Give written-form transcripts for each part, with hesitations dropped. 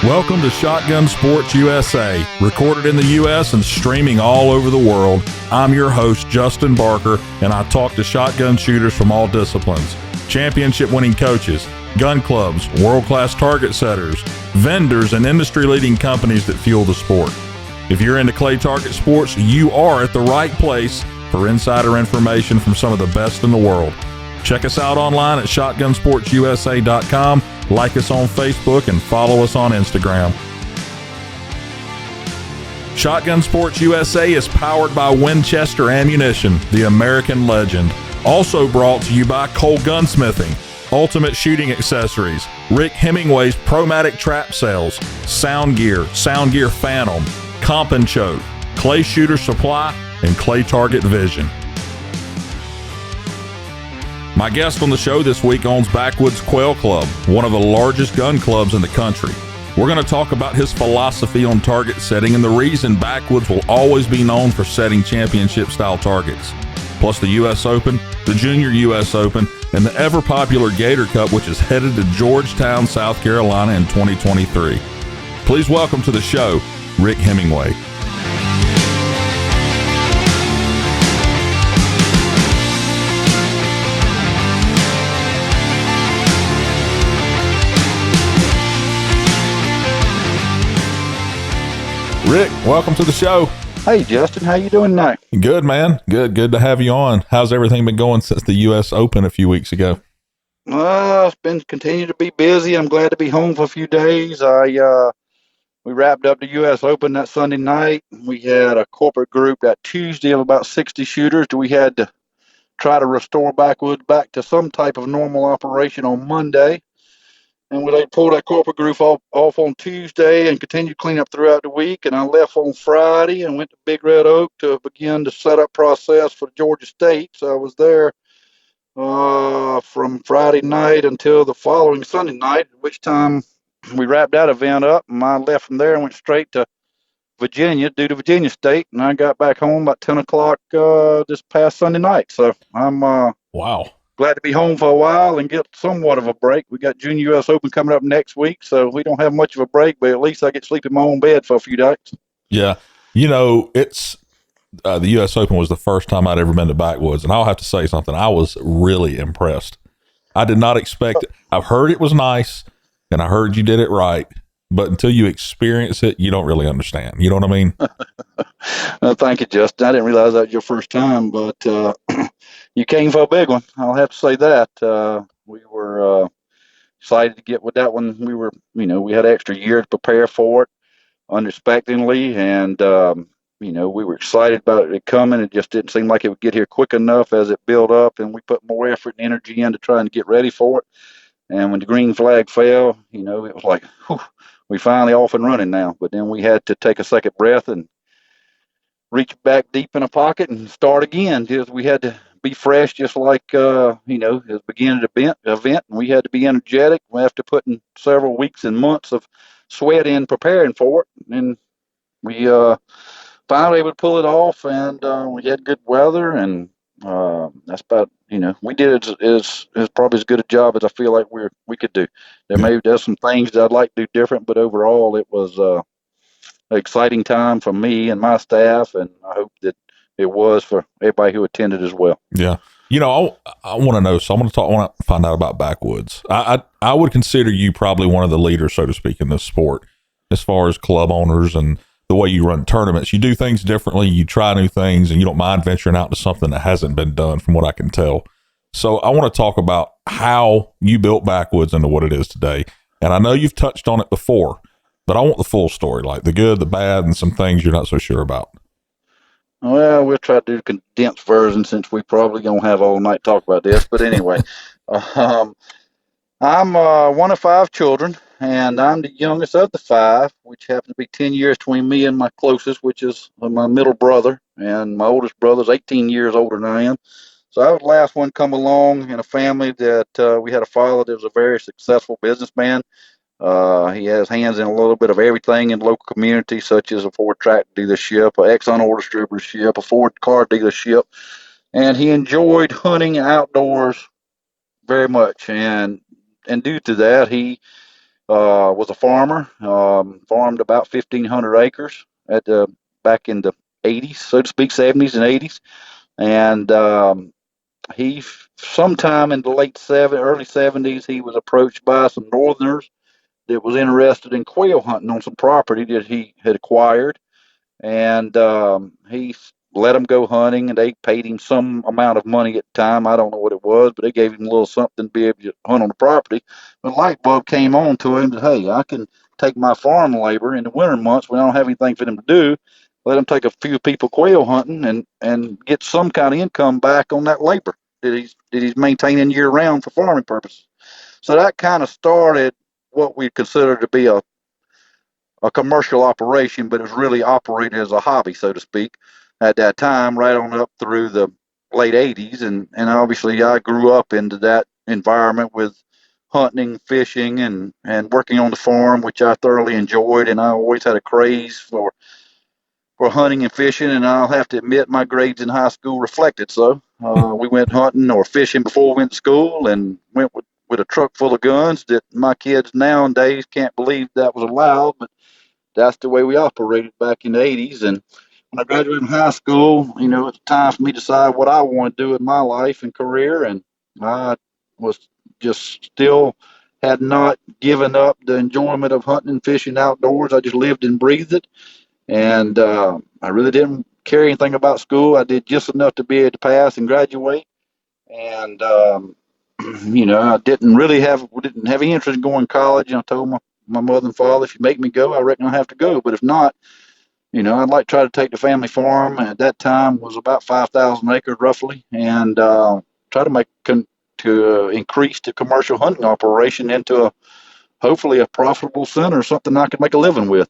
Welcome to Shotgun Sports USA, recorded in the U.S. and streaming all over the world. I'm your host, Justin Barker, and I talk to shotgun shooters from all disciplines, championship-winning coaches, gun clubs, world-class target setters, vendors, and industry-leading companies that fuel the sport. If you're into clay target sports, you are at the right place for insider information from some of the best in the world. Check us out online at shotgunsportsusa.com. Like us on Facebook and follow us on Instagram. Shotgun Sports USA is powered by Winchester Ammunition, the American legend. Also brought to you by Cole Gunsmithing, Ultimate Shooting Accessories, Rick Hemingway's Promatic Trap Sales, Sound Gear Phantom, Comp and Choke, Clay Shooter Supply, and Clay Target Vision. My guest on the show this week owns Backwoods Quail Club, one of the largest gun clubs in the country. We're going to talk about his philosophy on target setting and the reason Backwoods will always be known for setting championship-style targets. Plus the U.S. Open, the Junior U.S. Open, and the ever-popular Gator Cup, which is headed to Georgetown, South Carolina in 2023. Please welcome to the show, Rick Hemingway. Rick, welcome to the show. Hey, Justin, how you doing tonight? Good, man. Good to have you on. How's everything been going since the U.S. Open a few weeks ago? It's been continuing to be busy. I'm glad to be home for a few days. We wrapped up the U.S. Open that Sunday night. We had a corporate group that Tuesday of about 60 shooters. We had to try to restore Backwoods back to some type of normal operation on Monday. And they pulled that corporate group off on Tuesday and continued cleanup throughout the week. And I left on Friday and went to Big Red Oak to begin the setup process for Georgia State. So I was there from Friday night until the following Sunday night, at which time we wrapped that event up. And I left from there and went straight to Virginia, due to Virginia State. And I got back home about 10 o'clock this past Sunday night. So I'm wow. Glad to be home for a while and get somewhat of a break. We got Junior U.S. Open coming up next week, so we don't have much of a break, but at least I get to sleep in my own bed for a few days. Yeah. You know, it's the U.S. Open was the first time I'd ever been to Backwoods, and I'll have to say something. I was really impressed. I did not expect it. I've heard it was nice, and I heard you did it right, but until you experience it, you don't really understand. You know what I mean? Well, thank you, Justin. I didn't realize that was your first time, but you came for a big one. I'll have to say that. We were excited to get with that one. We had an extra year to prepare for it unexpectedly, and, we were excited about it coming. It just didn't seem like it would get here quick enough as it built up, and we put more effort and energy into trying to get ready for it. And when the green flag fell, it was like, whew, we finally off and running now. But then we had to take a second breath and reach back deep in a pocket and start again. Just we had to be fresh, just like at the beginning of the event, and we had to be energetic. We have to put in several weeks and months of sweat in preparing for it, and we finally able to pull it off. And we had good weather, and that's about we did as probably as good a job as I feel like we could do. There's some things that I'd like to do different, but overall it was an exciting time for me and my staff, and I hope that it was for everybody who attended as well. Yeah. I want to know, so I want to find out about Backwoods. I would consider you probably one of the leaders, so to speak, in this sport, as far as club owners and the way you run tournaments. You do things differently, you try new things, and you don't mind venturing out to something that hasn't been done, from what I can tell. So I want to talk about how you built Backwoods into what it is today. And I know you've touched on it before, but I want the full story, like the good, the bad, and some things you're not so sure about. Well, we'll try to do the condensed version since we probably going to have all night to talk about this. But anyway, I'm one of 5 children, and I'm the youngest of the 5, which happens to be 10 years between me and my closest, which is my middle brother. And my oldest brother's 18 years older than I am. So I was the last one to come along in a family that we had a father that was a very successful businessman. He has hands in a little bit of everything in the local community, such as a Ford tractor dealership, a Exxon oil distributorship, a Ford car dealership, and he enjoyed hunting outdoors very much. And due to that, he was a farmer, farmed about 1,500 acres back in the 80s, so to speak, 70s and 80s. And he, sometime in the early 70s, he was approached by some Northerners that was interested in quail hunting on some property that he had acquired, and he let them go hunting, and they paid him some amount of money at the time. I don't know what it was, but they gave him a little something to be able to hunt on the property. But a light bulb came on to him that, hey, I can take my farm labor in the winter months when I don't have anything for them to do, let them take a few people quail hunting and get some kind of income back on that labor that he's maintaining year round for farming purposes. So that kind of started what we consider to be a commercial operation, but it was really operated as a hobby, so to speak, at that time, right on up through the late 80s. And obviously, I grew up into that environment with hunting, fishing, and working on the farm, which I thoroughly enjoyed. And I always had a craze for hunting and fishing. And I'll have to admit, my grades in high school reflected so. We went hunting or fishing before we went to school and went with a truck full of guns that my kids nowadays can't believe that was allowed, but that's the way we operated back in the 80s. And when I graduated from high school, it's time for me to decide what I want to do in my life and career. And I was just still had not given up the enjoyment of hunting and fishing outdoors. I just lived and breathed it. And I really didn't care anything about school. I did just enough to be able to pass and graduate. And, I didn't have any interest in going to college. And I told my mother and father, if you make me go, I reckon I'll have to go. But if not, I'd like to try to take the family farm. At that time was about 5,000 acres roughly, and try to increase the commercial hunting operation into hopefully a profitable center, something I could make a living with.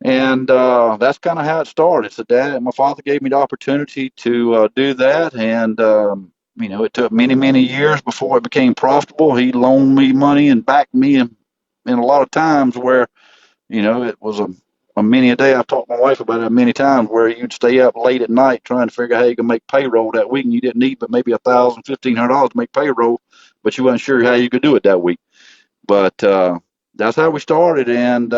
And that's kind of how it started. So my father gave me the opportunity to do that, and it took many, many years before it became profitable. He loaned me money and backed me in a lot of times where it was a many a day. I've talked to my wife about it many times where you'd stay up late at night trying to figure out how you can make payroll that week, and you didn't need but maybe $1,000, $1,500 to make payroll, but you wasn't sure how you could do it that week. But that's how we started, and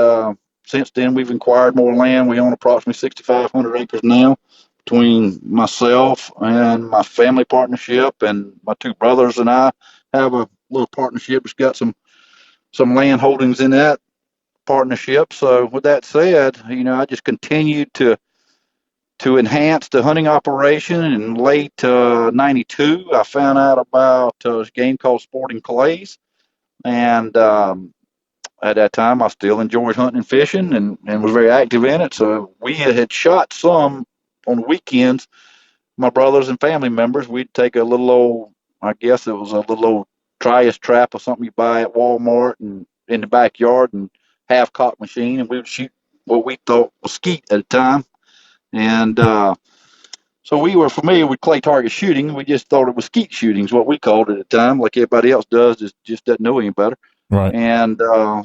since then we've acquired more land. We own approximately 6,500 acres now between myself and my family partnership, and my two brothers and I have a little partnership that's got some land holdings in that partnership. So with that said, I just continued to enhance the hunting operation. In late 92, I found out about a game called Sporting Clays. And at that time, I still enjoyed hunting and fishing and was very active in it. So we had shot some on the weekends. My brothers and family members, we'd take a little old, I guess it was a little old trias trap or something you buy at Walmart and in the backyard, and half cock machine, and we would shoot what we thought was skeet at the time. And so we were familiar with clay target shooting. We just thought it was skeet shooting is what we called it at the time, like everybody else does, just doesn't know any better. Right. And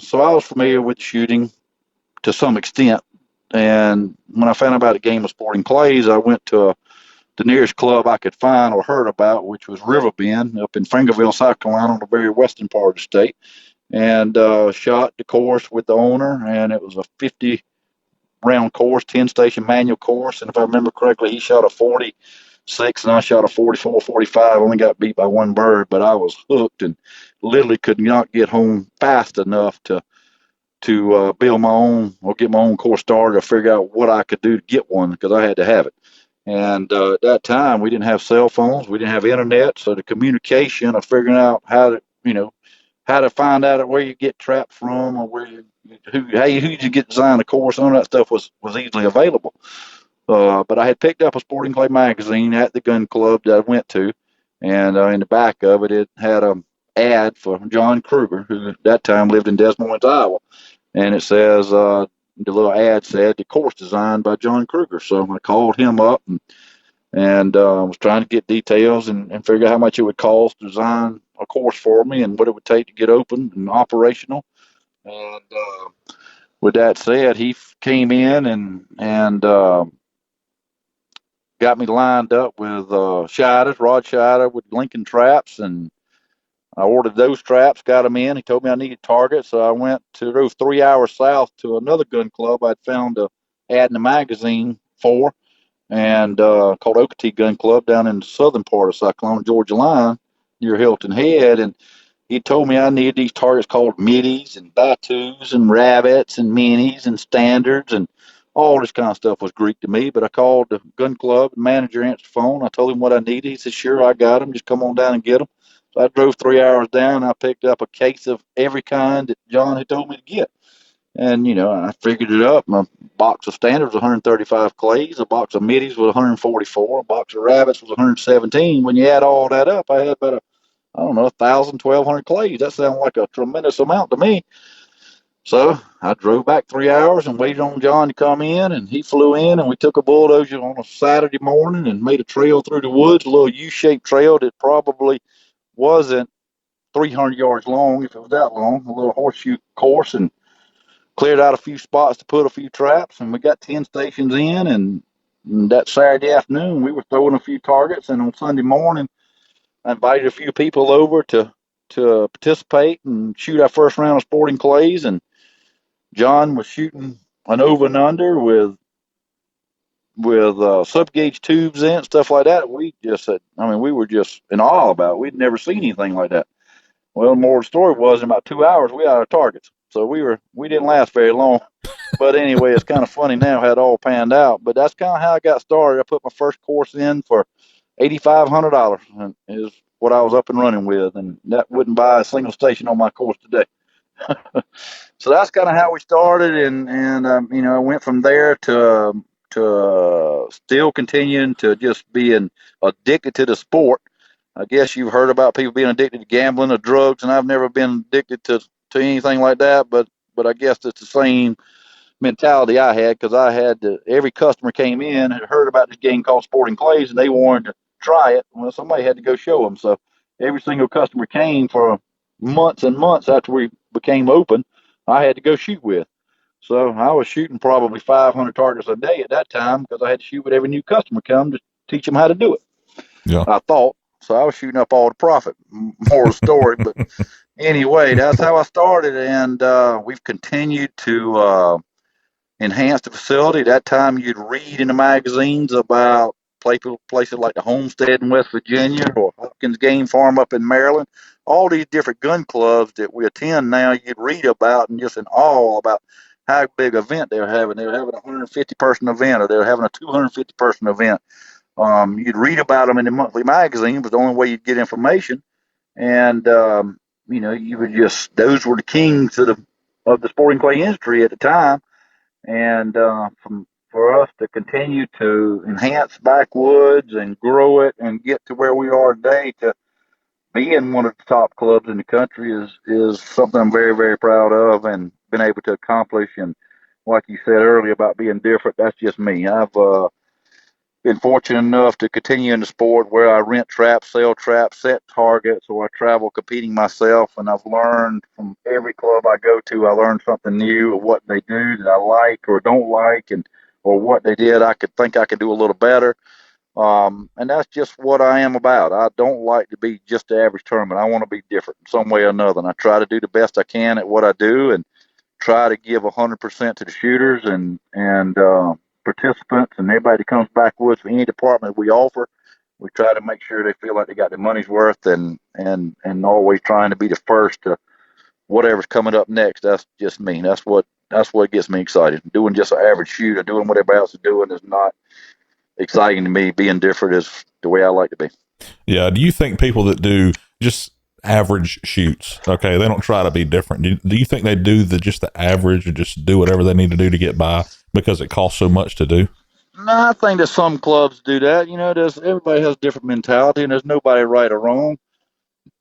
so I was familiar with shooting to some extent. And when I found out about a game of Sporting Clays, I went to the nearest club I could find or heard about, which was Riverbend up in Fingerville, South Carolina, on the very western part of the state, and shot the course with the owner. And it was a 50-round course, 10-station manual course. And if I remember correctly, he shot a 46 and I shot a 44, 45. Only got beat by one bird, but I was hooked and literally could not get home fast enough to build my own or get my own course started or figure out what I could do to get one because I had to have it. And at that time, we didn't have cell phones, we didn't have internet, so the communication of figuring out how to find out where you get trapped from or who you get design a course, all that stuff was easily available. But I had picked up a Sporting Clay magazine at the gun club that I went to, and in the back of it, it had an ad for John Kruger, who at that time lived in Des Moines, Iowa. And it says, the little ad said, the course designed by John Kruger. So I called him up and was trying to get details and figure out how much it would cost to design a course for me and what it would take to get open and operational. And with that said, he came in and got me lined up with Rod Scheider with Lincoln Traps, and I ordered those traps, got them in. He told me I needed targets, so I drove 3 hours south to another gun club I'd found a ad in the magazine for, and called Okatee Gun Club down in the southern part of Cyclone, Georgia line, near Hilton Head. And he told me I needed these targets called middies and batus and rabbits and minis and standards, and all this kind of stuff was Greek to me. But I called the gun club, the manager answered the phone. I told him what I needed. He said, "Sure, I got them. Just come on down and get them." So I drove 3 hours down. I picked up a case of every kind that John had told me to get. And, I figured it up. My box of standards was 135 clays. A box of middies was 144. A box of rabbits was 117. When you add all that up, I had about I don't know, 1,000, 1,200 clays. That sounds like a tremendous amount to me. So I drove back 3 hours and waited on John to come in, and he flew in, and we took a bulldozer on a Saturday morning and made a trail through the woods, a little U-shaped trail that probably wasn't 300 yards long, if it was that long, a little horseshoe course, and cleared out a few spots to put a few traps, and we got 10 stations in, and that Saturday afternoon we were throwing a few targets, and on Sunday morning I invited a few people over to participate and shoot our first round of sporting clays, and John was shooting an over and under with sub gauge tubes in, stuff like that. We just said, we were just in awe about it. We'd never seen anything like that. Well, the more the story was, in about 2 hours we had our targets, so we didn't last very long. But anyway, it's kind of funny now how it all panned out. But that's kind of how I got started. I put my first course in for $8,500, and is what I was up and running with, and that wouldn't buy a single station on my course today. So that's kind of how we started, and I went from there to still continuing to just being addicted to the sport. I guess you've heard about people being addicted to gambling or drugs, and I've never been addicted to anything like that, but I guess it's the same mentality I had, because I had every customer came in had heard about this game called Sporting Clays, and they wanted to try it. Well, somebody had to go show them. So every single customer came for months and months after we became open. I had to go shoot with. So I was shooting probably 500 targets a day at that time, because I had to shoot with every new customer come to teach them how to do it. Yeah. I thought. So I was shooting up all the profit. More of the story, but anyway, that's how I started, and we've continued to enhance the facility. That time you'd read in the magazines about places like the Homestead in West Virginia or Hopkins Game Farm up in Maryland. All these different gun clubs that we attend now, you'd read about and just in awe about how big event they were having. They were having a 150-person event, or they were having a 250-person event. You'd read about them in the monthly magazine. It was the only way you'd get information. And, you would just, those were the kings of the sporting clay industry at the time. And for us to continue to enhance backwoods and grow it and get to where we are today, to be in one of the top clubs in the country, is something I'm very, very proud of and been able to accomplish. And like you said earlier about being different, that's just me. I've been fortunate enough to continue in the sport where I rent traps, sell traps, set targets, or I travel competing myself. And I've learned from every club I go to, I learned something new of what they do that I like or don't like, or what they did I could think I could do a little better. And that's just what I am about. I don't like to be just the average tournament. I want to be different in some way or another. And I try to do the best I can at what I do, and try to give 100% to the shooters and participants and everybody that comes backwoods for any department we offer. We try to make sure they feel like they got their money's worth, and always trying to be the first to whatever's coming up next. That's just me. That's what gets me excited. Doing just an average shoot or doing what everybody else is doing is not exciting to me. Being different is the way I like to be. Yeah. Do you think people that do just average shoots, okay, they don't try to be different, do you think they do just the average, or just do whatever they need to do to get by because it costs so much to do? No, I think that some clubs do that. Everybody has a different mentality, and there's nobody right or wrong.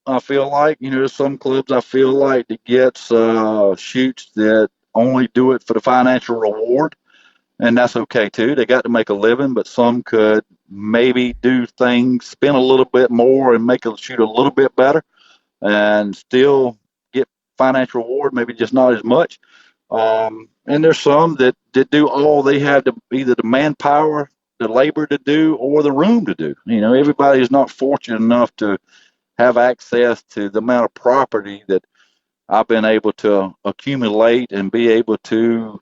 I feel like, there's some clubs I feel like that gets shoots that only do it for the financial reward, and that's okay too. They got to make a living, but some could maybe do things, spend a little bit more and make a shoot a little bit better, and still get financial reward, maybe just not as much. And there's some that do all they have, to either the manpower, the labor to do, or the room to do. Everybody is not fortunate enough to have access to the amount of property that I've been able to accumulate and be able to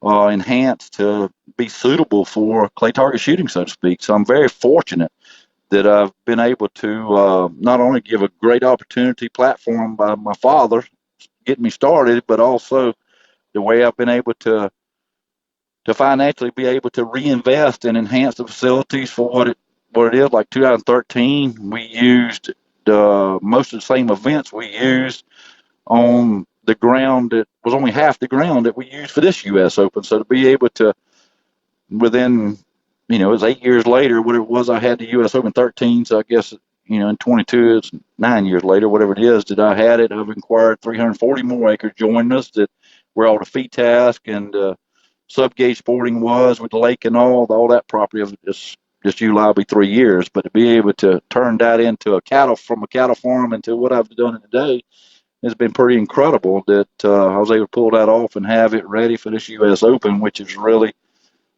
enhance to be suitable for clay target shooting, so to speak. So I'm very fortunate that I've been able to not only give a great opportunity platform by my father getting me started, but also the way I've been able to financially be able to reinvest and enhance the facilities for what it is. Like 2013, we used most of the same events we used on the ground that was only half the ground that we used for this U.S. Open. So to be able to, within, it was 8 years later, what it was, I had the U.S. Open 13. So I guess, in 22, it's 9 years later, whatever it is, that I had it. I've acquired 340 more acres joining us that where all the fee task and sub-gauge sporting was with the lake and all that property of just July will be 3 years. But to be able to turn that into from a cattle farm into what I've done today has been pretty incredible that I was able to pull that off and have it ready for this U.S. Open, which is really,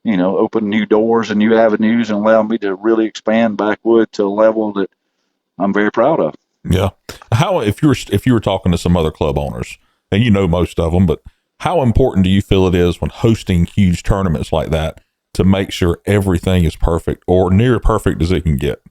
opened new doors and new avenues and allowed me to really expand backwood to a level that I'm very proud of. Yeah. How, if you were talking to some other club owners, and you know most of them, but how important do you feel it is when hosting huge tournaments like that to make sure everything is perfect or near perfect as it can get?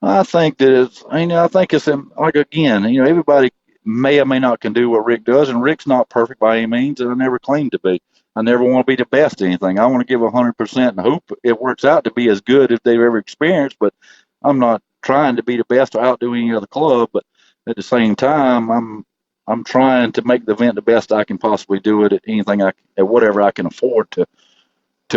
I think that I think it's like, again, everybody may or may not can do what Rick does, and Rick's not perfect by any means, and I never claimed to be. I never want to be the best at anything. I want to give 100% and hope it works out to be as good as they've ever experienced, but I'm not trying to be the best or outdo any other club, but at the same time, I'm trying to make the event the best I can possibly do it at whatever I can afford to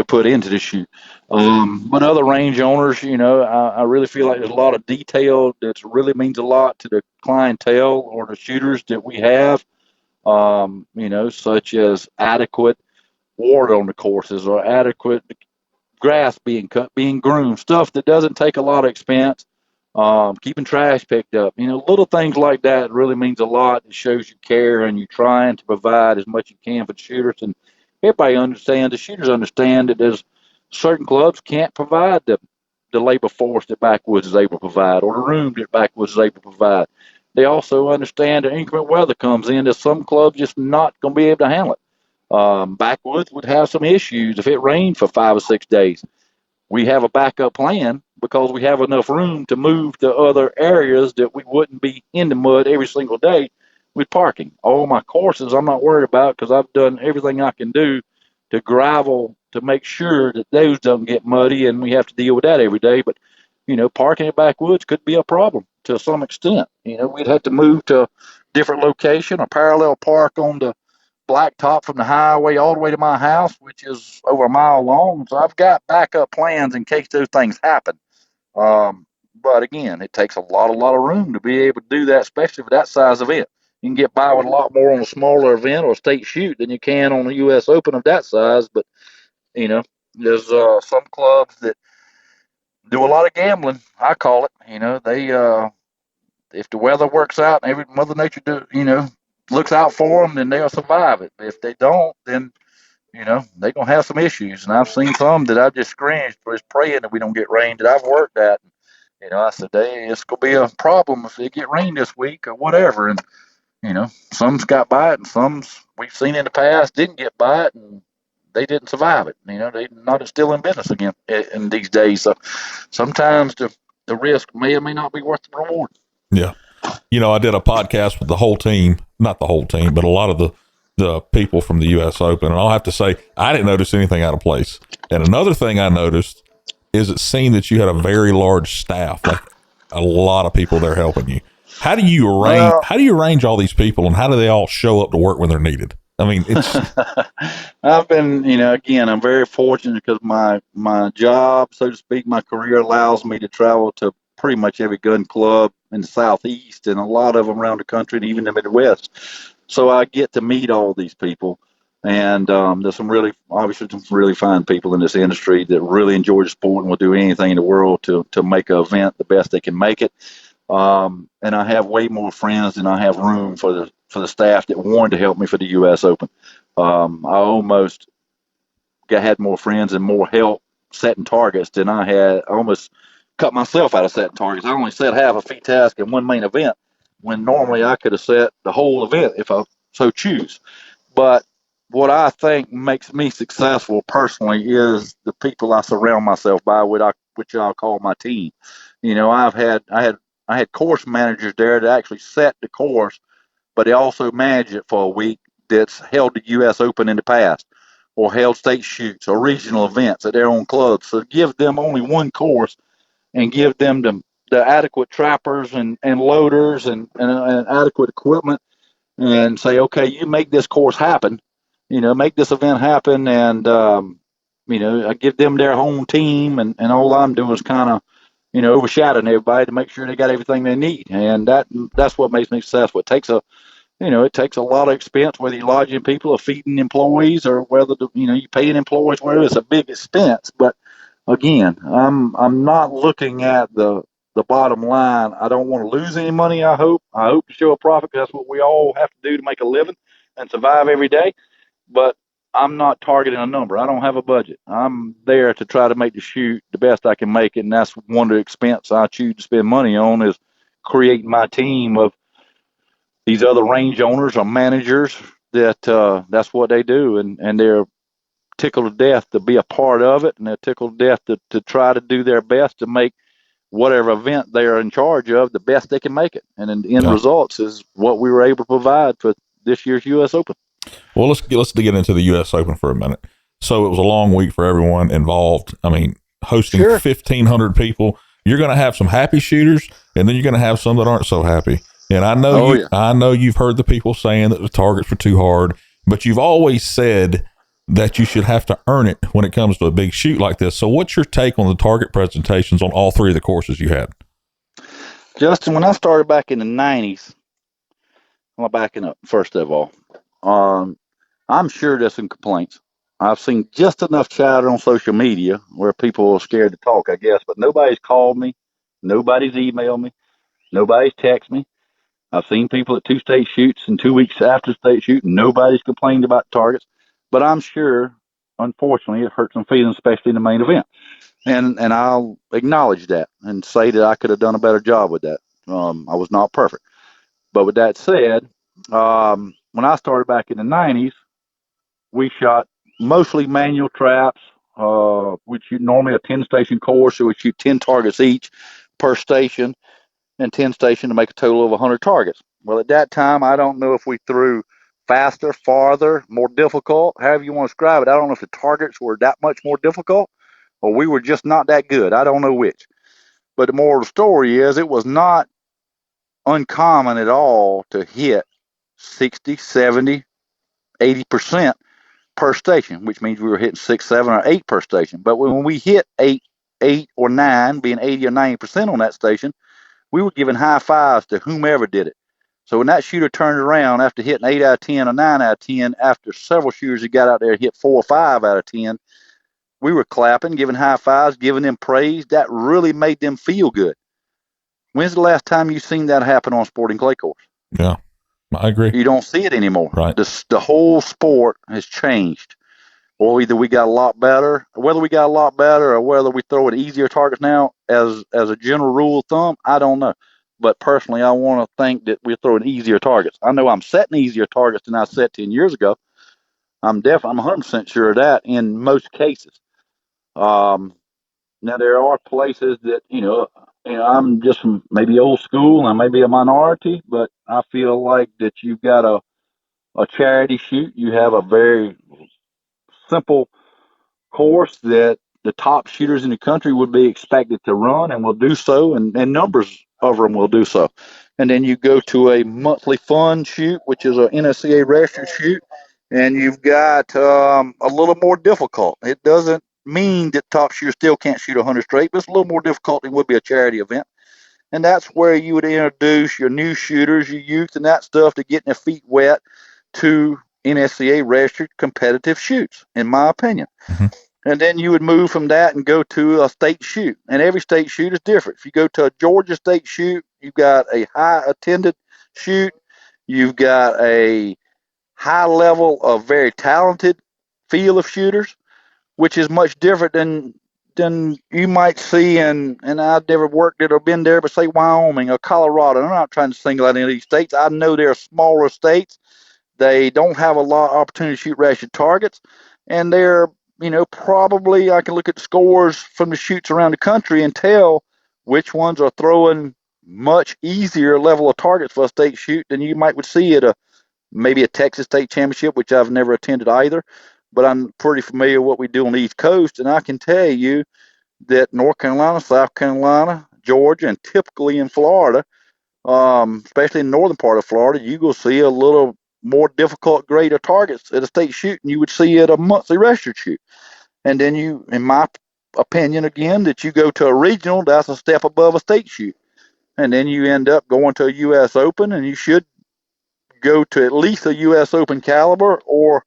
put into the shoot. But other range owners, I really feel like there's a lot of detail that really means a lot to the clientele or the shooters that we have, such as adequate water on the courses or adequate grass being cut, being groomed, stuff that doesn't take a lot of expense, keeping trash picked up. Little things like that really means a lot. It shows you care and you're trying to provide as much as you can for the shooters. And everybody understands, the shooters understand that there's certain clubs can't provide the labor force that Backwoods is able to provide or the room that Backwoods is able to provide. They also understand that inclement weather comes in that some clubs just not going to be able to handle it. Backwoods would have some issues if it rained for 5 or 6 days. We have a backup plan because we have enough room to move to other areas that we wouldn't be in the mud every single day with parking. All my courses I'm not worried about because I've done everything I can do to gravel to make sure that those don't get muddy, and we have to deal with that every day. But, parking at Backwoods could be a problem to some extent. We'd have to move to a different location, a parallel park on the blacktop from the highway all the way to my house, which is over a mile long. So I've got backup plans in case those things happen. But again, it takes a lot of room to be able to do that, especially for that size event. You can get by with a lot more on a smaller event or a state shoot than you can on a U.S. Open of that size. But, there's some clubs that do a lot of gambling, I call it. They if the weather works out and every Mother Nature looks out for them, then they'll survive it. If they don't, then they're gonna have some issues. And I've seen some that I've just cringed for, just praying that we don't get rain that I've worked at. I said, hey, it's gonna be a problem if it get rain this week or whatever. And some's got by it, and some's we've seen in the past didn't get by it, and they didn't survive it. They're not still in business again in these days. So sometimes the risk may or may not be worth the reward. Yeah. I did a podcast with the whole team, not the whole team, but a lot of the people from the U.S. Open. And I'll have to say, I didn't notice anything out of place. And another thing I noticed is it seemed that you had a very large staff, like a lot of people there helping you. How do you arrange all these people, and how do they all show up to work when they're needed? I mean, it's. I've been, again, I'm very fortunate because my job, so to speak, my career allows me to travel to pretty much every gun club in the Southeast and a lot of them around the country and even the Midwest. So I get to meet all these people. And there's some really fine people in this industry that really enjoy the sport and will do anything in the world to make an event the best they can make it. And I have way more friends than I have room for the staff that wanted to help me for the U.S. Open. I almost had more friends and more help setting targets than I had. I almost cut myself out of setting targets. I only set half a feat task in one main event when normally I could have set the whole event if I so choose. But what I think makes me successful personally is the people I surround myself by, which I'll call my team. You know, I had course managers there that actually set the course, but they also manage it for a week. That's held the U.S. Open in the past, or held state shoots or regional events at their own clubs. So give them only one course and give them the adequate trappers and loaders and adequate equipment, and say, okay, you make this course happen, make this event happen. And, I give them their home team, and all I'm doing is kind of, overshadowing everybody to make sure they got everything they need. And that's what makes me successful. It takes a lot of expense, whether you're lodging people or feeding employees, or whether you paying employees, whether it's a big expense. But again, I'm not looking at the bottom line. I don't want to lose any money. I hope to show a profit, because that's what we all have to do to make a living and survive every day. But I'm not targeting a number. I don't have a budget. I'm there to try to make the shoot the best I can make it, and that's one of the expense I choose to spend money on, is creating my team of these other range owners or managers that's what they do, and they're tickled to death to be a part of it, and they're tickled to death to try to do their best to make whatever event they are in charge of the best they can make it. And then the end results is what we were able to provide for this year's U.S. Open. Well, let's get into the U.S. Open for a minute. So it was a long week for everyone involved. I mean, hosting 1,500 people, you're going to have some happy shooters, and then you're going to have some that aren't so happy. And I know you've heard the people saying that the targets were too hard, but you've always said that you should have to earn it when it comes to a big shoot like this. So what's your take on the target presentations on all three of the courses you had? Justin, when I started back in the 90s, I'm backing up, first of all. I'm sure there's some complaints. I've seen just enough chatter on social media where people are scared to talk, I guess, but nobody's called me, nobody's emailed me, nobody's texted me. I've seen people at two state shoots and 2 weeks after state shoot, and nobody's complained about targets. But I'm sure, unfortunately, it hurt some feelings, especially in the main event. And I'll acknowledge that and say that I could have done a better job with that. I was not perfect. But with that said, when I started back in the 90s, we shot mostly manual traps. We shoot normally a 10-station course, so we shoot 10 targets each per station, and 10 station to make a total of 100 targets. Well, at that time, I don't know if we threw faster, farther, more difficult, however you want to describe it. I don't know if the targets were that much more difficult, or we were just not that good. I don't know which. But the moral of the story is, it was not uncommon at all to hit 60, 70, 80% per station, which means we were hitting 6, 7, or 8 per station. But when we hit 8 or 9, being 80 or 90% on that station, we were giving high fives to whomever did it. So when that shooter turned around after hitting 8 out of 10 or 9 out of 10, after several shooters that got out there and hit 4 or 5 out of 10, we were clapping, giving high fives, giving them praise. That really made them feel good. When's the last time you seen that happen on a sporting clay course? Yeah, I agree. You don't see it anymore. Right. The whole sport has changed. Or either we got a lot better, whether we got a lot better or whether we throw at easier targets now, as a general rule of thumb, I don't know. But personally, I want to think that we're throwing easier targets. I know I'm setting easier targets than I set 10 years ago. I'm 100% sure of that in most cases. Now there are places that, I'm just maybe old school, and I may be a minority, but I feel like that you've got a charity shoot. You have a very simple course that the top shooters in the country would be expected to run, and will do so, and numbers of them will do so. And then you go to a monthly fun shoot, which is a NSCA registered shoot, and you've got a little more difficult. It doesn't mean that top shooters still can't shoot 100 straight, but it's a little more difficult than would be a charity event. And that's where you would introduce your new shooters, your youth, and that stuff to get their feet wet to NSCA registered competitive shoots, in my opinion. Mm-hmm. And then you would move from that and go to a state shoot. And every state shoot is different. If you go to a Georgia state shoot, you've got a high attended shoot. You've got a high level of very talented field of shooters, which is much different than than you might see and I've never worked it or been there, but say Wyoming or Colorado. I'm not trying to single out any of these states. I know they're smaller states. They don't have a lot of opportunity to shoot ratchet targets, and they're, probably I can look at the scores from the shoots around the country and tell which ones are throwing much easier level of targets for a state shoot than you might would see at maybe a Texas State Championship, which I've never attended either. But I'm pretty familiar with what we do on the East Coast, and I can tell you that North Carolina, South Carolina, Georgia, and typically in Florida, especially in the northern part of Florida, you will see a little more difficult grade of targets at a state shoot than you would see at a monthly registered shoot. And then you, in my opinion, again, that you go to a regional, that's a step above a state shoot. And then you end up going to a U.S. Open, and you should go to at least a U.S. Open caliber or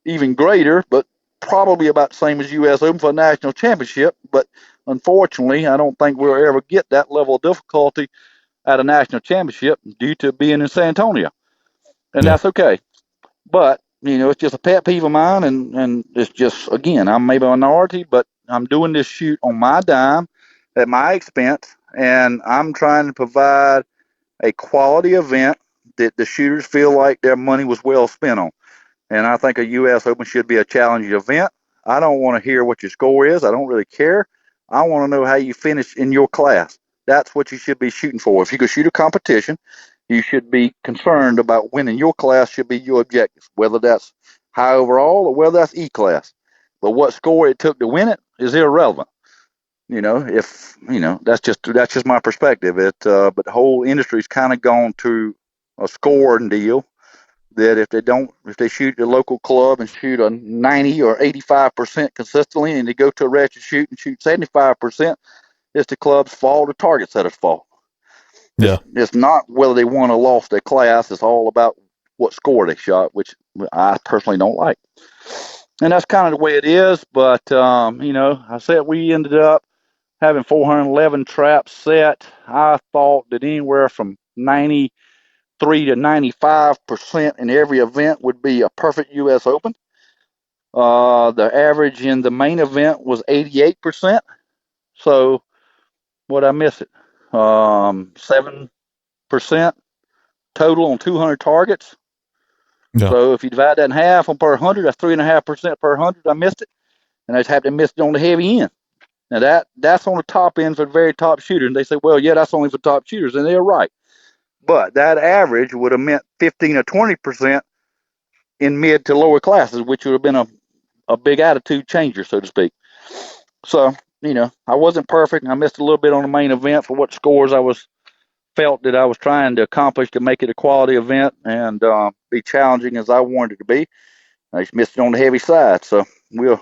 even greater, but probably about the same as U.S. Open for a national championship. But unfortunately, I don't think we'll ever get that level of difficulty at a national championship due to being in San Antonio. And that's okay. But, it's just a pet peeve of mine, and it's just, again, I'm maybe a minority, but I'm doing this shoot on my dime, at my expense, and I'm trying to provide a quality event that the shooters feel like their money was well spent on. And I think a U.S. Open should be a challenging event. I don't want to hear what your score is. I don't really care. I want to know how you finish in your class. That's what you should be shooting for. If you could shoot a competition, you should be concerned about winning your class should be your objective, whether that's high overall or whether that's E-class. But what score it took to win it is irrelevant. That's just my perspective. But the whole industry's kind of gone to a scoring deal that if they shoot the local club and shoot a 90 or 85% consistently, and they go to a ratchet shoot and shoot 75%, it's the club's fault, the target setter's fault. Yeah. It's not whether they won or lost their class. It's all about what score they shot, which I personally don't like. And that's kind of the way it is. But, I said we ended up having 411 traps set. I thought that anywhere from 93 to 95% in every event would be a perfect U.S. Open. The average in the main event was 88%. So, what I miss it? 7% total on 200 targets. Yeah. So if you divide that in half on per 100, that's 3.5% per 100. I missed it, and I just happened to miss it on the heavy end. Now that's on the top end for the very top shooters. And they say, well, yeah, that's only for top shooters, and they're right. But that average would have meant 15 or 20% in mid to lower classes, which would have been a big attitude changer, so to speak. So, I wasn't perfect. I missed a little bit on the main event for what scores I felt that I was trying to accomplish to make it a quality event and be challenging as I wanted it to be. I just missed it on the heavy side. So we'll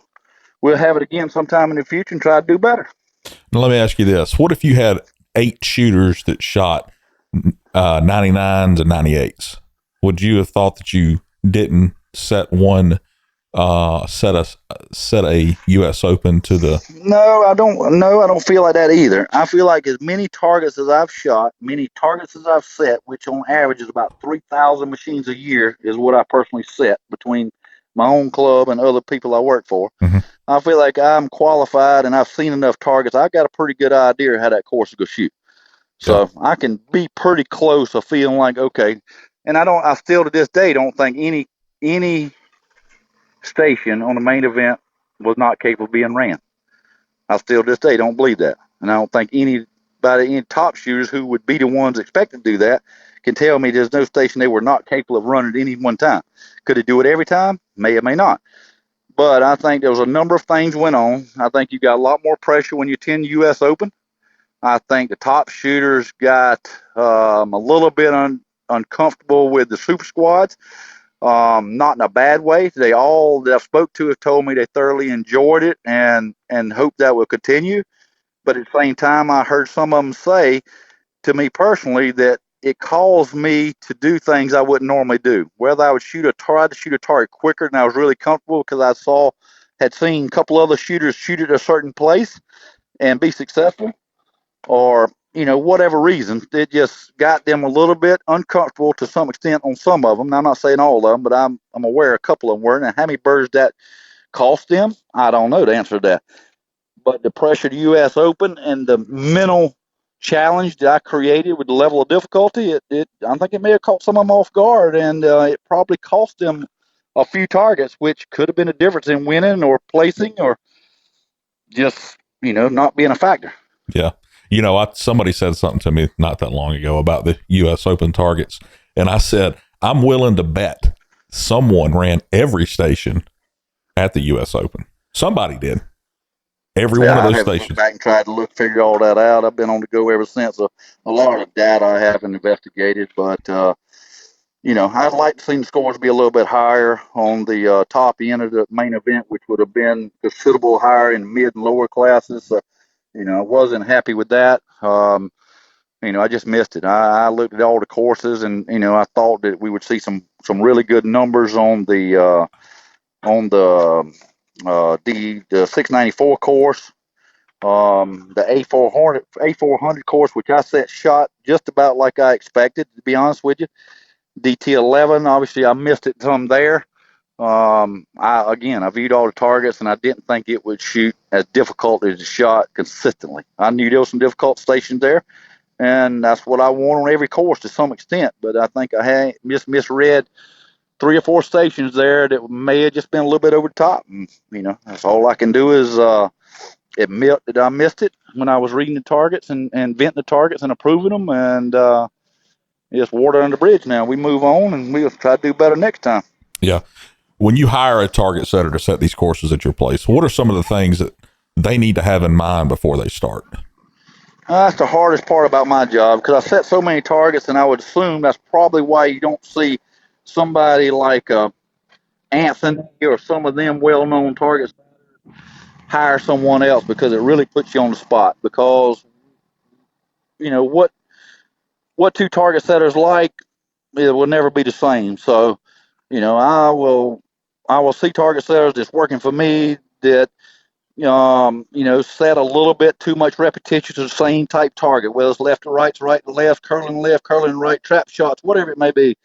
have it again sometime in the future and try to do better. Now, let me ask you this. What if you had 8 shooters that shot 99s and 98s? Would you have thought that you didn't set a U.S. Open to the? No, I don't feel like that either. I feel like as many targets as I've shot, many targets as I've set, which on average is about 3,000 machines a year, is what I personally set between my own club and other people I work for. Mm-hmm. I feel like I'm qualified and I've seen enough targets. I've got a pretty good idea how that course is going to shoot. So yeah. I can be pretty close of feeling like, okay. And I still to this day don't think any station on the main event was not capable of being ran. I still to this day don't believe that. And I don't think any top shooters who would be the ones expected to do that can tell me there's no station they were not capable of running at any one time. Could they do it every time? May or may not. But I think there was a number of things went on. I think you got a lot more pressure when you attend U.S. Open. I think the top shooters got a little bit uncomfortable with the super squads. Not in a bad way. They all that I've spoke to have told me they thoroughly enjoyed it and hope that will continue. But at the same time, I heard some of them say to me personally that it caused me to do things I wouldn't normally do. Whether I would try to shoot a target quicker than I was really comfortable because I had seen a couple other shooters shoot at a certain place and be successful, or whatever reason, it just got them a little bit uncomfortable to some extent on some of them. Now, I'm not saying all of them, but I'm aware a couple of them were. And how many birds that cost them, I don't know the answer to that. But the pressure of the U.S. Open and the mental challenge that I created with the level of difficulty, I think it may have caught some of them off guard, and it probably cost them a few targets, which could have been a difference in winning or placing or just, not being a factor. Yeah. Somebody said something to me not that long ago about the U.S. Open targets. And I said, I'm willing to bet someone ran every station at the U.S. Open. Somebody did. Every one of I those haven't looked stations. back and tried to figure all that out. I've been on the go ever since. A lot of data I haven't investigated, but I'd like to see the scores be a little bit higher on the top end of the main event, which would have been considerable higher in mid and lower classes. I wasn't happy with that. I just missed it. I looked at all the courses, and I thought that we would see some really good numbers on the the 694 course, the A400 course, which I set shot just about like I expected, to be honest with you. DT11, obviously I missed it some there. I viewed all the targets, and I didn't think it would shoot as difficult as it shot consistently. I knew there was some difficult stations there, and that's what I want on every course to some extent. But I think I had misread 3 or 4 stations there that may have just been a little bit over the top. And, that's all I can do is admit that I missed it when I was reading the targets and venting the targets and approving them. And it's water under the bridge now. We move on, and we'll try to do better next time. Yeah. When you hire a target setter to set these courses at your place, what are some of the things that they need to have in mind before they start? That's the hardest part about my job, because I set so many targets, and I would assume that's probably why you don't see somebody like Anthony or some of them well-known targets hire someone else, because it really puts you on the spot. Because what 2 target setters like, it will never be the same. So I will see target setters that's working for me that set a little bit too much repetition to the same type target, whether it's left to right to left, curling right, trap shots, whatever it may be.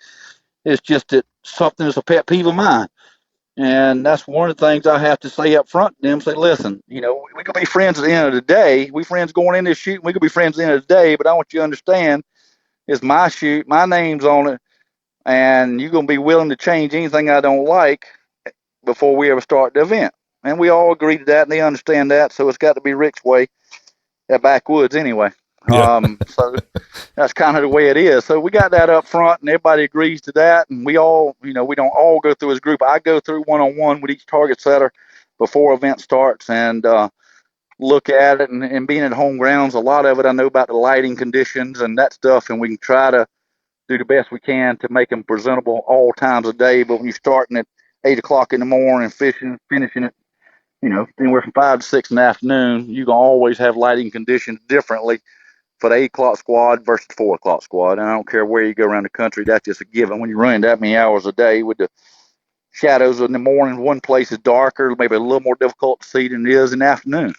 It's just that something that's a pet peeve of mine. And that's one of the things I have to say up front to them. Say, listen, we could be friends at the end of the day. We friends going in this shoot. We could be friends at the end of the day. But I want you to understand, it's my shoot. My name's on it. And you're going to be willing to change anything I don't like before we ever start the event. And we all agree to that, and they understand that. So it's got to be Rick's way at Backwoods anyway. Yeah. So that's kind of the way it is. So we got that up front, and everybody agrees to that. And we all, we don't all go through as a group. I go through one-on-one with each target setter before event starts, and look at it. And being at home grounds, a lot of it I know about the lighting conditions and that stuff, and we can try to do the best we can to make them presentable all times of day. But when you're starting at 8 o'clock in the morning and finishing at anywhere from 5 to 6 in the afternoon, you can always have lighting conditions differently for the 8 o'clock squad versus the 4 o'clock squad. And I don't care where you go around the country, that's just a given. When you're running that many hours a day with the shadows in the morning, one place is darker, maybe a little more difficult to see than it is in the afternoon.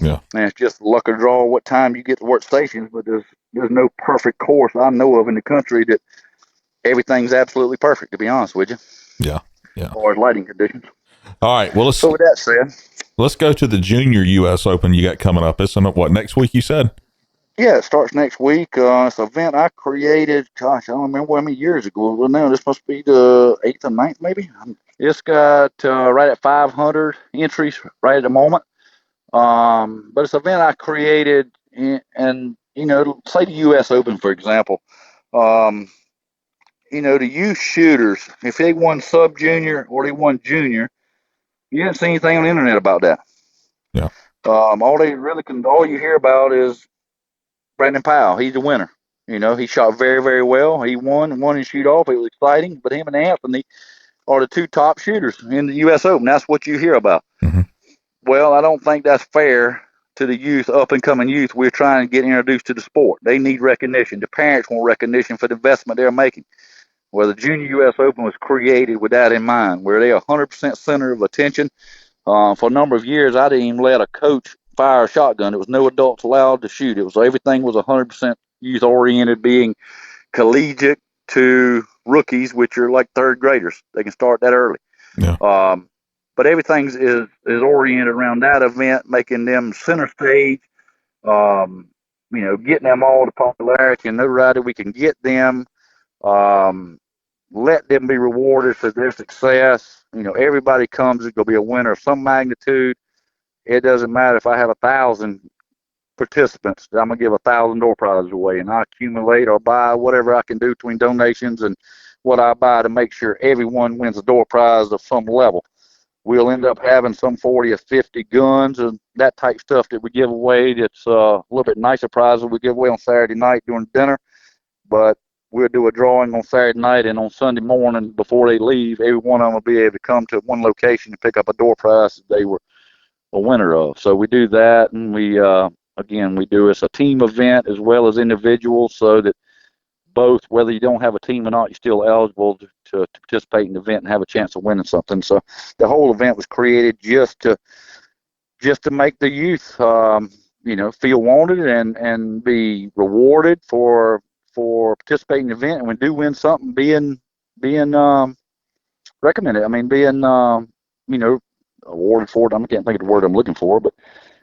Yeah. And it's just luck of the draw what time you get to work stations. But there's no perfect course I know of in the country that everything's absolutely perfect, to be honest with you. Yeah. Yeah. As far as lighting conditions. All right. Well, so with that said, let's go to the Junior U.S. Open you got coming up. It's what, next week you said? Yeah, it starts next week. It's an event I created, gosh, I don't remember how many years ago. Well, now this must be the 8th or 9th, maybe. It's got right at 500 entries right at the moment. But it's an event I created, and say the U.S. Open, for example. The youth shooters, if they won sub-junior or they won junior, you didn't see anything on the internet about that. Yeah. All you hear about is Brandon Powell. He's the winner. He shot very, very well. He won and shoot off. It was exciting. But him and Anthony are the 2 top shooters in the U.S. Open. That's what you hear about. Mm-hmm. Well, I don't think that's fair to the youth, up and coming youth. We're trying to get introduced to the sport. They need recognition. The parents want recognition for the investment they're making. Well, the Junior U.S. Open was created with that in mind, where they're 100% center of attention. For a number of years, I didn't even let a coach fire a shotgun. There was no adults allowed to shoot. Everything was 100% youth oriented, being collegiate to rookies, which are like 3rd graders. They can start that early. Yeah. but everything's is oriented around that event, making them center stage. Um, getting them all the popularity and notoriety we can get them. Um, let them be rewarded for their success. Everybody comes is going to be a winner of some magnitude. It doesn't matter if I have 1,000 participants. I'm gonna give 1,000 door prizes away, and I accumulate or buy whatever I can do between donations and what I buy to make sure everyone wins a door prize of some level. We'll end up having some 40 or 50 guns and that type stuff that we give away. That's a little bit nicer prizes we give away on Saturday night during dinner, but we'll do a drawing on Saturday night, and on Sunday morning before they leave, every one of them will be able to come to one location and pick up a door prize that they were a winner of. So we do that, and we do it's a team event as well as individuals, so that both, whether you don't have a team or not, you're still eligible to participate in the event and have a chance of winning something. So the whole event was created just to make the youth, feel wanted and be rewarded for participating in the event. And when we do win something, being recommended. I mean, being awarded for it. I can't think of the word I'm looking for, but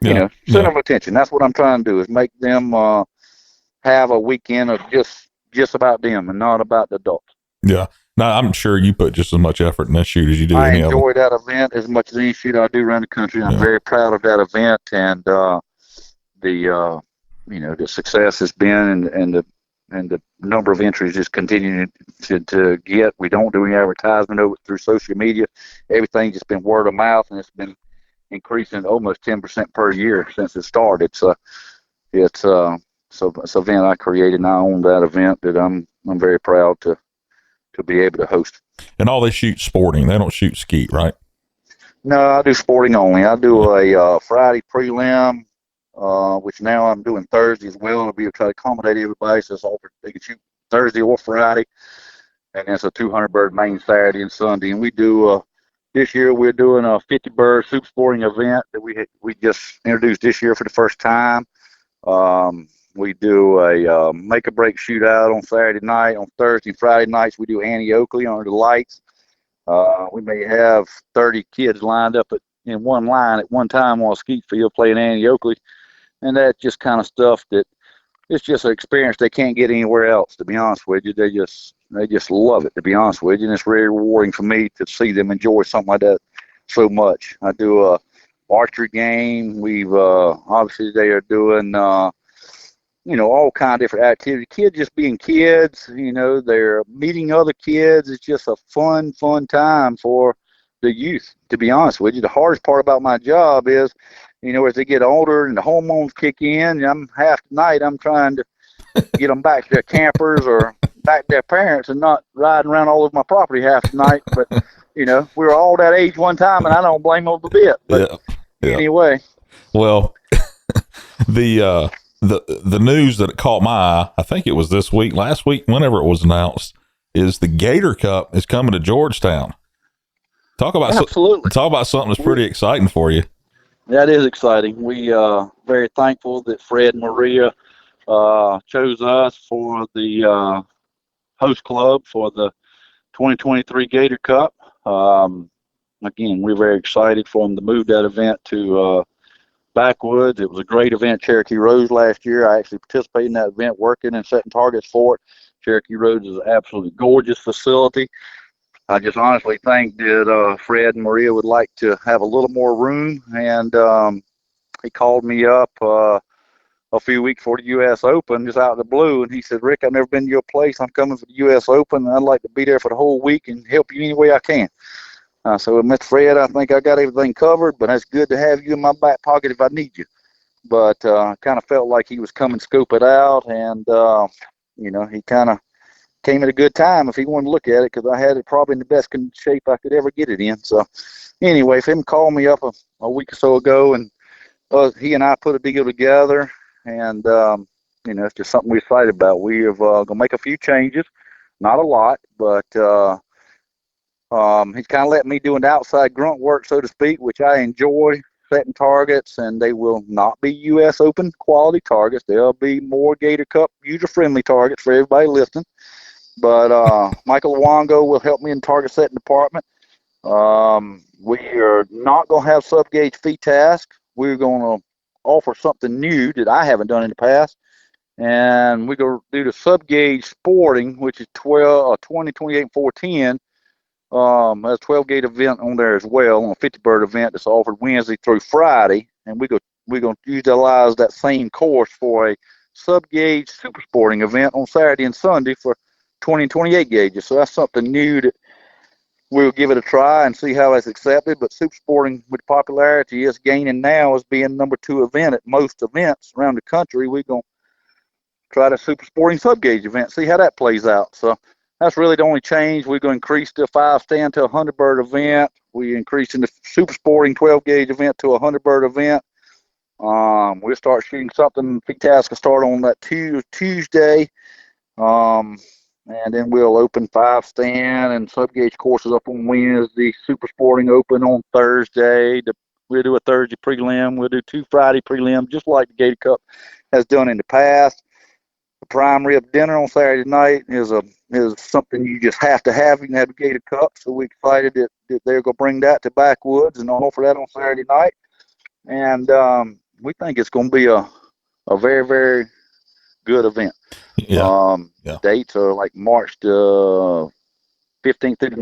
center of attention. That's what I'm trying to do, is make them have a weekend of just about them and not about the adults. Yeah. Now, I'm sure you put just as much effort in that shoot as you do any of them. I enjoy that event as much as any shoot I do around the country. I'm very proud of that event, and the success has been, and the number of entries is continuing to get. We don't do any advertisement through social media. Everything's just been word of mouth, and it's been increasing almost 10% per year since it started. So it's an event I created, and I own that event that I'm very proud to be able to host. And all they shoot sporting. They don't shoot skeet, right? No, I do sporting only. I do a Friday prelim, which now I'm doing Thursday as well. I'll be able to try to accommodate everybody, so they can shoot Thursday or Friday. And it's a 200-bird main Saturday and Sunday. And we do, this year we're doing a 50-bird super sporting event that we just introduced this year for the first time. We do a make or break shootout on Saturday night. On Thursday and Friday nights, we do Annie Oakley under the lights. We may have 30 kids lined up in one line at one time on a skeet field playing Annie Oakley. And that's just kind of stuff that it's just an experience they can't get anywhere else, to be honest with you. They just love it, to be honest with you. And it's very rewarding for me to see them enjoy something like that so much. I do a archery game. We've obviously they are doing all kind of different activities. Kids just being kids, they're meeting other kids. It's just a fun time for the youth, to be honest with you. The hardest part about my job is, as they get older and the hormones kick in, I'm half the night I'm trying to get them back to their campers or back to their parents and not riding around all over my property half the night. But, we were all that age one time, and I don't blame them a bit. But anyway. Well, the news that caught my eye, I think it was this week, last week, whenever it was announced, is the Gator Cup is coming to Georgetown. Talk about something that's pretty exciting for you. That is exciting. We very thankful that Fred and Maria chose us for the host club for the 2023 Gator Cup. Again, we're very excited for them to move that event to Backwoods. It was a great event, Cherokee Roads, last year. I actually participated in that event, working and setting targets for it. Cherokee Roads is an absolutely gorgeous facility. I just honestly think that Fred and Maria would like to have a little more room, and he called me up a few weeks before the U.S. Open, just out of the blue, and he said, "Rick, I've never been to your place. I'm coming for the U.S. Open, and I'd like to be there for the whole week and help you any way I can." So, Mr. Fred, I think I got everything covered, but it's good to have you in my back pocket if I need you. But I kind of felt like he was coming to scope it out, and, he kind of came at a good time if he wanted to look at it, because I had it probably in the best shape I could ever get it in. So, anyway, for him called me up a week or so ago, and he and I put a deal together, and, it's just something we're excited about. We have going to make a few changes, not a lot, but he's kind of let me do an outside grunt work, so to speak, which I enjoy, setting targets, and they will not be U.S. Open quality targets. They'll be more Gator Cup user-friendly targets for everybody listening. But Michael Luongo will help me in target setting department. We are not going to have sub-gauge fee task. We're going to offer something new that I haven't done in the past. And we're going to do the sub-gauge sporting, which is 20, 28, and 410. There's a 12-gauge event on there as well, on a 50-bird event that's offered Wednesday through Friday. And we're going to utilize that same course for a sub-gauge super sporting event on Saturday and Sunday for 20 and 28 gauges. So that's something new that we'll give it a try and see how it's accepted. But super sporting, with popularity, is gaining now as being number 2 event at most events around the country. We're going to try the super sporting sub-gauge event, see how that plays out. So that's really the only change. We're going to increase the 5-stand to a 100-bird event. We increasing the super sporting 12-gauge event to a 100-bird event. We'll start shooting something. FTAS will start on that Tuesday. And then we'll open 5-stand and sub-gauge courses up on Wednesday. Super sporting open on Thursday. We'll do a Thursday prelim. We'll do 2 Friday prelim, just like the Gator Cup has done in the past. The prime rib dinner on Saturday night is something you just have to have. You can have the Gator Cup. So we're excited that they're going to bring that to Backwoods and offer that on Saturday night. And we think it's going to be a very, very good event. Yeah. Dates are like March the 15th through the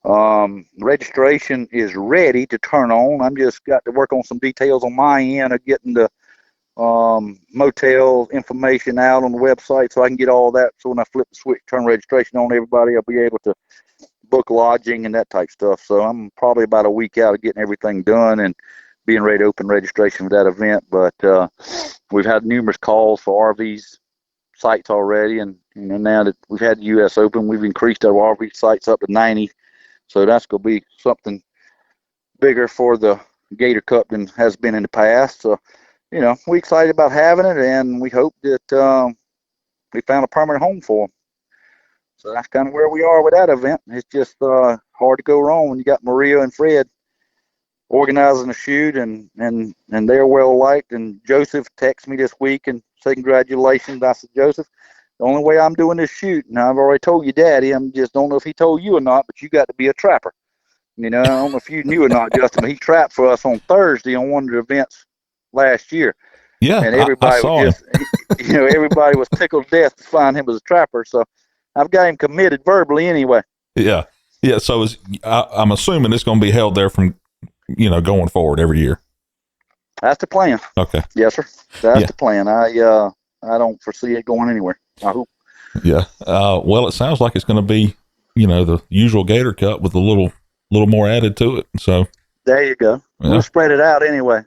19th. Registration is ready to turn on. I'm just got to work on some details on my end of getting the motel information out on the website so I can get all that. So when I flip the switch, turn registration on, everybody, I'll be able to book lodging and that type stuff. So I'm probably about a week out of getting everything done and being ready to open registration for that event. But we've had numerous calls for RVs sites already, and now that we've had the U.S. Open, we've increased our RV sites up to 90. So that's going to be something bigger for the Gator Cup than has been in the past. So, we're excited about having it, and we hope that we found a permanent home for them. So that's kind of where we are with that event. It's just hard to go wrong when you got Maria and Fred organizing the shoot, and they're well liked. And Joseph texted me this week and said congratulations. I said, Joseph, the only way I'm doing this shoot, now I've already told you, Daddy, I'm just don't know if he told you or not, but you got to be a trapper. I don't know if you knew or not, Justin, but he trapped for us on Thursday on one of the events last year. Yeah, And I everybody saw was just, everybody was tickled to death to find him as a trapper. So I've got him committed verbally anyway. Yeah. So I'm assuming it's going to be held there from, going forward every year. That's the plan. Okay. Yes, sir. That's the plan. I don't foresee it going anywhere. I hope. Yeah. Well, it sounds like it's going to be, the usual Gator Cup with a little more added to it. So there you go. Yeah. We'll spread it out anyway.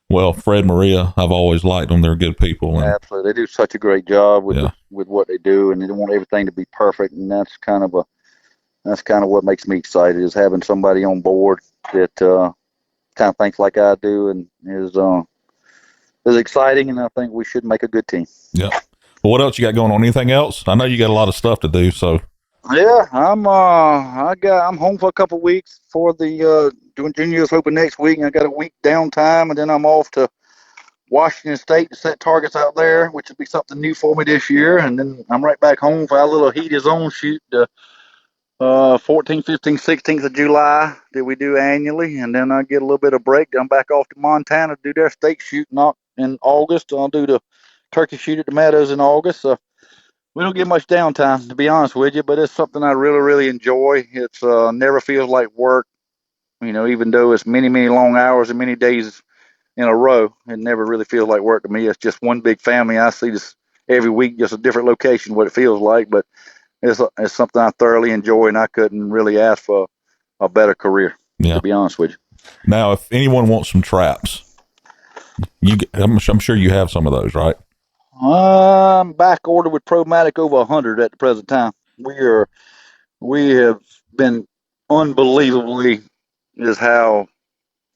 Well, Fred, Maria, I've always liked them. They're good people. And, absolutely. They do such a great job with what they do, and they want everything to be perfect. And that's kind of what makes me excited, is having somebody on board that kind of thinks like I do, and is exciting. And I think we should make a good team. Yeah. Well, what else you got going on? Anything else? I know you got a lot of stuff to do. So. Yeah, I'm home for a couple of weeks for the doing Juniors Open next week, and I got a week downtime, and then I'm off to Washington State to set targets out there, which will be something new for me this year. And then I'm right back home for our little Heat His Own shoot, the 14th, 15th, 16th of July that we do annually, and then I get a little bit of break. I'm back off to Montana to do their state shoot in August. I'll do the turkey shoot at the Meadows in August. So we don't get much downtime, to be honest with you, but it's something I really, really enjoy. It's never feels like work, even though it's many, many long hours and many days in a row. It never really feels like work to me. It's just one big family. I see this every week, just a different location, what it feels like, but it's something I thoroughly enjoy, and I couldn't really ask for a better career, to be honest with you. Now, if anyone wants some traps, I'm sure you have some of those, right? I'm back ordered with Promatic over 100 at the present time. We have been unbelievably is how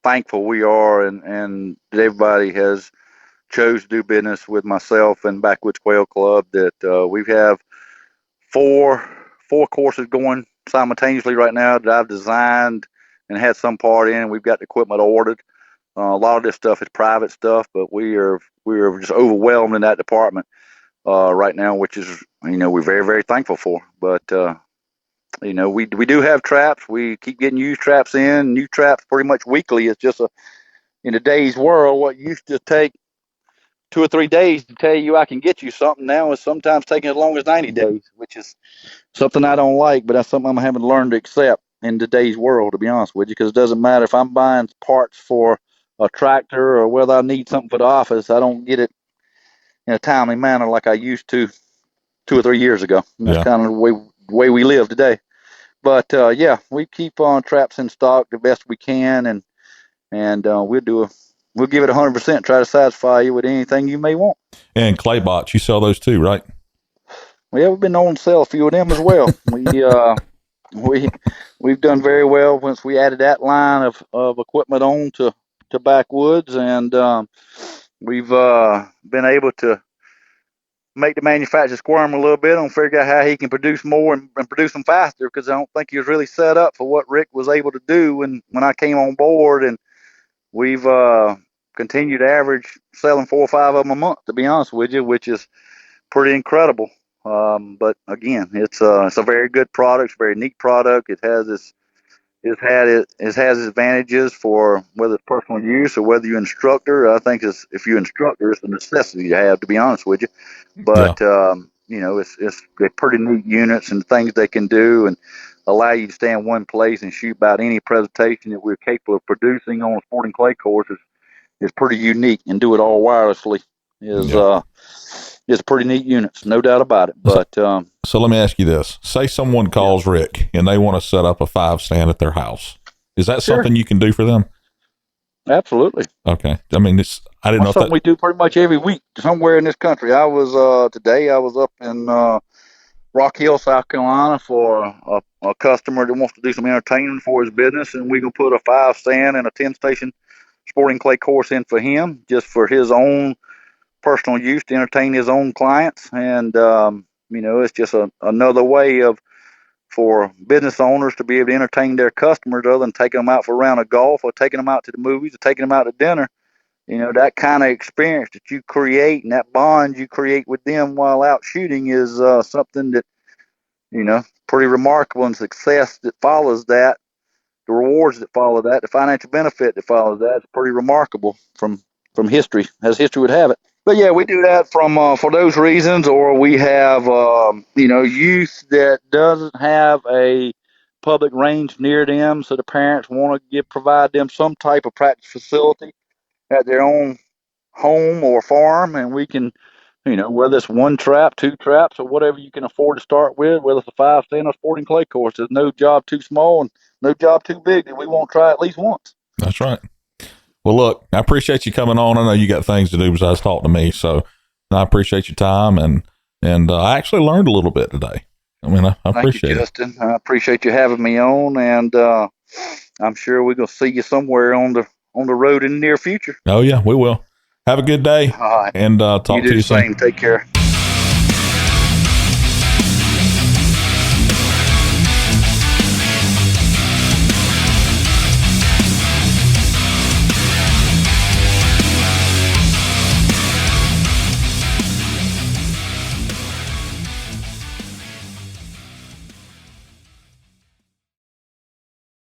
thankful we are, and that everybody has chose to do business with myself and Backwoods Quail Club. That we have four courses going simultaneously right now that I've designed and had some part in. We've got the equipment ordered. A lot of this stuff is private stuff, but we are just overwhelmed in that department right now, which is we're very, very thankful for. But We do have traps. We keep getting used traps in, new traps pretty much weekly. It's just in today's world, what used to take 2 or 3 days to tell you I can get you something now is sometimes taking as long as 90 days, which is something I don't like, but that's something I'm having to learn to accept in today's world, to be honest with you, because it doesn't matter if I'm buying parts for a tractor or whether I need something for the office, I don't get it in a timely manner like I used to 2 or 3 years ago. And that's Yeah. kind of the way we live today. But yeah, we keep on traps in stock the best we can, and we'll give it 100%. Try to satisfy you with anything you may want. And clay bots, you sell those too, right? Well, yeah, we've been known to sell a few of them as well. We've done very well once we added that line of equipment on to backwoods, and we've been able to make the manufacturer squirm a little bit and figure out how he can produce more and produce them faster, because I don't think he was really set up for what Rick was able to do when I came on board. And we've continued to average selling 4 or 5 of them a month, to be honest with you, which is pretty incredible. But again, it's a very good product, it's a very neat product. It has advantages for whether it's personal use or whether you're an instructor. I think if you're an instructor, it's a necessity to have, to be honest with you. Yeah. But they're pretty neat units, and things they can do and allow you to stay in one place and shoot about any presentation that we're capable of producing on a sporting clay course is pretty unique, and do it all wirelessly is pretty neat units, no doubt about it. But so let me ask you this. Say someone calls Rick and they want to set up a 5 stand at their house. Is that Sure. something you can do for them? Absolutely. Okay. I mean, I didn't know if something we do pretty much every week somewhere in this country. Today I was up in Rock Hill, South Carolina for a customer that wants to do some entertainment for his business, and we're going to put a 5 stand and a 10 station sporting clay course in for him, just for his own personal use to entertain his own clients. And it's just another way for business owners to be able to entertain their customers, other than taking them out for a round of golf or taking them out to the movies or taking them out to dinner. That kind of experience that you create and that bond you create with them while out shooting is something that, pretty remarkable, and success that follows that, the rewards that follow that, the financial benefit that follows that is pretty remarkable from history, as history would have it. But yeah, we do that for those reasons. Or we have youth that doesn't have a public range near them, so the parents want to provide them some type of practice facility at their own home or farm, and we can, whether it's 1 trap, 2 traps, or whatever you can afford to start with, whether it's a 5 stand or sporting clay course, there's no job too small and no job too big that we won't try at least once. That's right. Well, look, I appreciate you coming on. I know you got things to do besides talk to me, so I appreciate your time, and I actually learned a little bit today. I mean, I appreciate it. Thank you, Justin. I appreciate you having me on, and I'm sure we're going to see you somewhere on the road in the near future. Oh yeah, we will. Have a good day. All right. And talk to you soon. Take care.